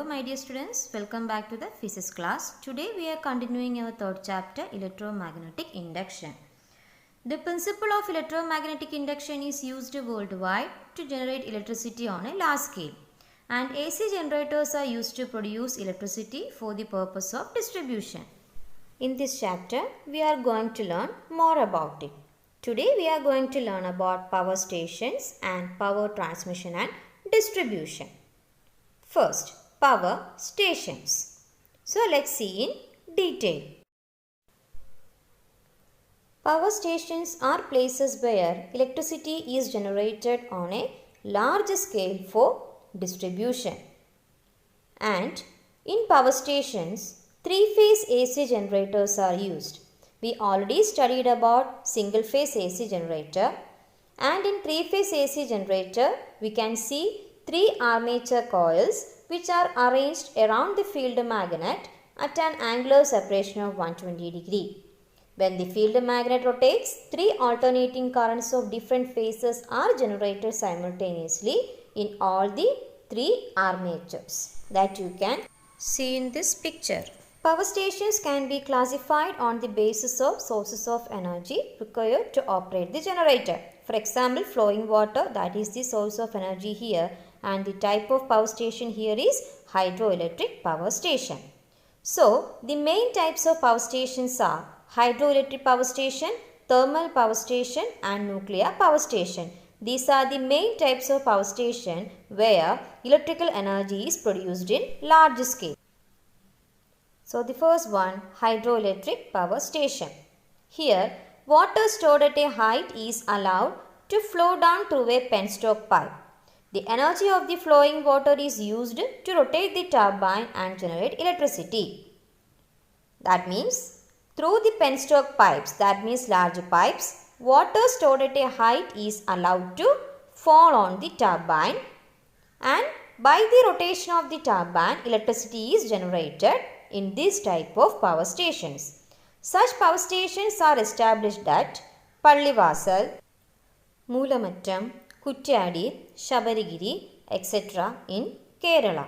my dear students, welcome back to the physics class. Today we are continuing our third chapter, electromagnetic induction. The principle of electromagnetic induction is used worldwide to generate electricity on a large scale, and AC generators are used to produce electricity for the purpose of distribution. In this chapter we are going to learn more about it. Today we are going to learn about power stations and power transmission and distribution. First, power stations. So let's see in detail. Power stations are places where electricity is generated on a large scale for distribution. And in power stations, three-phase AC generators are used. We already studied about single-phase AC generator, and in three-phase AC generator we can see three armature coils which are arranged around the field magnet at an angular separation of 120 degree. When the field magnet rotates, three alternating currents of different phases are generated simultaneously in all the three armatures that you can see in this picture. Power stations can be classified on the basis of sources of energy required to operate the generator. For example, flowing water, that is the source of energy here, and the type of power station here is hydroelectric power station. So, the main types of power stations are hydroelectric power station, thermal power station and nuclear power station. These are the main types of power station where electrical energy is produced in large scale. So, the first one, hydroelectric power station. Here, water stored at a height is allowed to flow down through a penstock pipe. The energy of the flowing water is used to rotate the turbine and generate electricity. That means, through the penstock pipes, that means large pipes, water stored at a height is allowed to fall on the turbine, and by the rotation of the turbine, electricity is generated in this type of power stations. Such power stations are established at Pallivasal, Moolammattam, Kuttayadi, Sabaragiri, etc. in Kerala.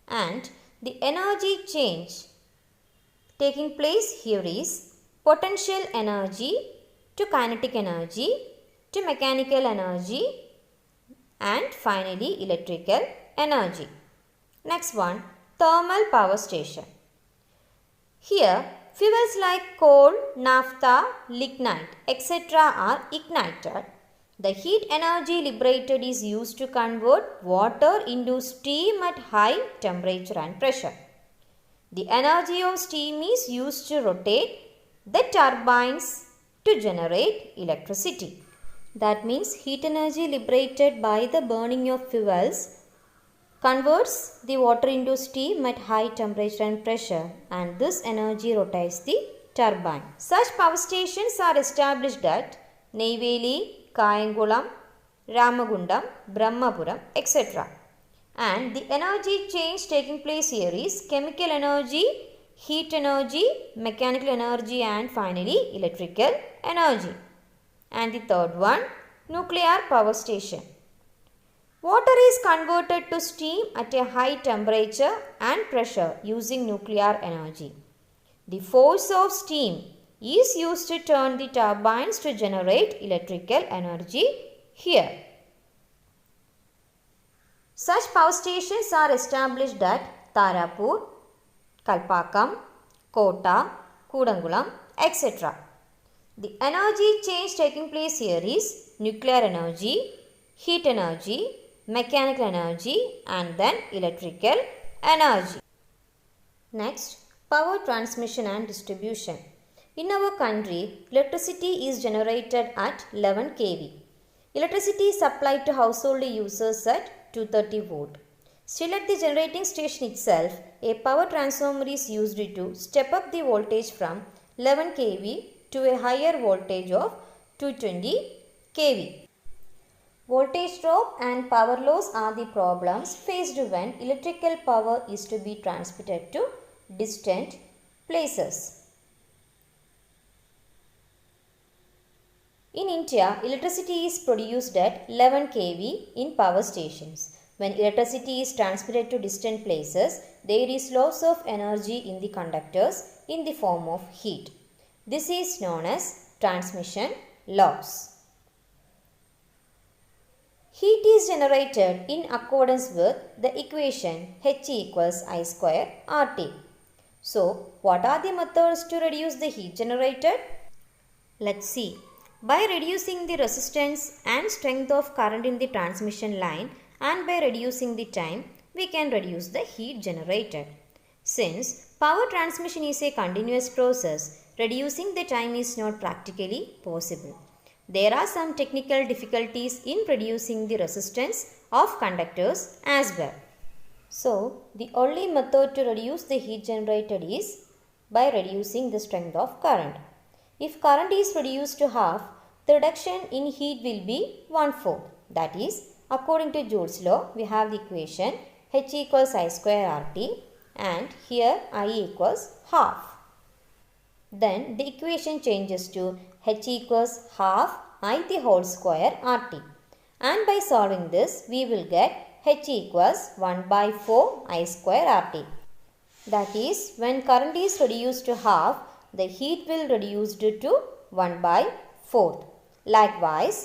And the energy change taking place here is potential energy to kinetic energy to mechanical energy and finally electrical energy. Next one, thermal power station. Here, fuels like coal, naphtha, lignite, etc. are ignited. The heat energy liberated is used to convert water into steam at high temperature and pressure. The energy of steam is used to rotate the turbines to generate electricity. That means heat energy liberated by the burning of fuels converts the water into steam at high temperature and pressure, and this energy rotates the turbine. Such power stations are established at Neyveli, Kayangulam, Ramagundam, Brahmapuram, etc. And the energy change taking place here is chemical energy, heat energy, mechanical energy and finally electrical energy. And the third one, nuclear power station. Water is converted to steam at a high temperature and pressure using nuclear energy. The force of steam is used to turn the turbines to generate electrical energy here. Such power stations are established at Tarapur, Kalpakkam, Kota, Kudangulam, etc. The energy change taking place here is nuclear energy, heat energy, mechanical energy and then electrical energy. Next, power transmission and distribution. In our country, electricity is generated at 11 kV. Electricity is supplied to household users at 230 volt. Still at the generating station itself, a power transformer is used to step up the voltage from 11 kV to a higher voltage of 220 kV. Voltage drop and power loss are the problems faced when electrical power is to be transmitted to distant places. In India, electricity is produced at 11 kV in power stations. when electricity is transmitted to distant places, there is loss of energy in the conductors in the form of heat. This is known as transmission loss. Heat is generated in accordance with the equation H equals I square RT. So, what are the methods to reduce the heat generated? Let's see. By reducing the resistance and strength of current in the transmission line and by reducing the time, we can reduce the heat generated. Since power transmission is a continuous process, reducing the time is not practically possible. There are some technical difficulties in reducing the resistance of conductors as well. So, the only method to reduce the heat generated is by reducing the strength of current. If current is reduced to half, the reduction in heat will be 1/4. That is, according to Joule's law, we have the equation H equals I square RT and here I equals half. Then the equation changes to H equals half I the whole square RT. And by solving this, we will get H equals 1/4 I square RT. That is, when current is reduced to half, the heat will reduce to 1/4. Likewise,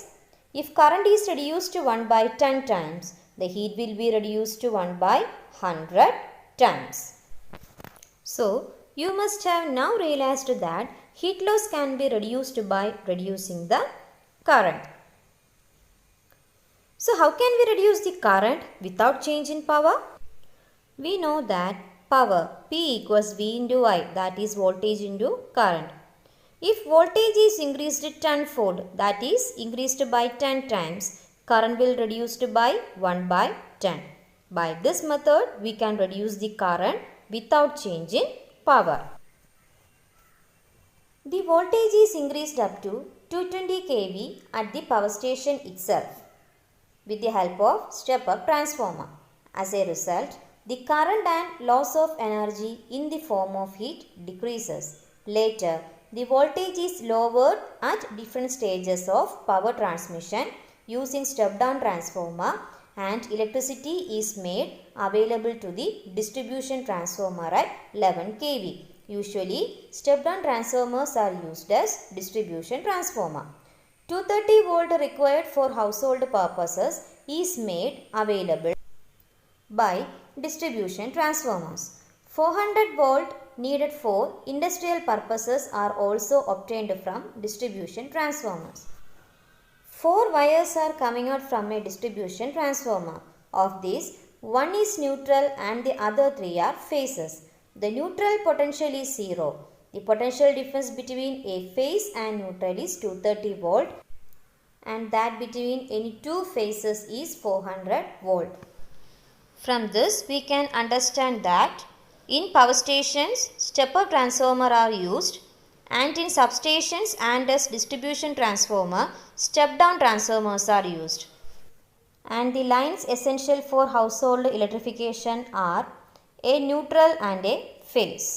if current is reduced to 1/10 times, the heat will be reduced to 1/100 times. So, you must have now realized that heat loss can be reduced by reducing the current. So, how can we reduce the current without change in power? We know that power P equals V into I, that is voltage into current. If voltage is increased tenfold, that is increased by 10 times, current will reduced by 1/10. By this method, we can reduce the current without change in power. The voltage is increased up to 220 kV at the power station itself with the help of step-up transformer. As a result, the current and loss of energy in the form of heat decreases. Later, the voltage is lowered at different stages of power transmission using step-down transformer and electricity is made available to the distribution transformer at 11 kV. Usually, step-down transformers are used as distribution transformer. 230 volt required for household purposes is made available by distribution transformers. 400 volt needed for industrial purposes are also obtained from distribution transformers. 4 wires are coming out from a distribution transformer. Of these, one is neutral and the other 3 are phases. The neutral potential is 0. The potential difference between a phase and neutral is 230 volt and that between any 2 phases is 400 volt. From this, we can understand that in power stations, step-up transformer are used and in substations and as distribution transformer, step-down transformers are used. And the lines essential for household electrification are a neutral and a phase.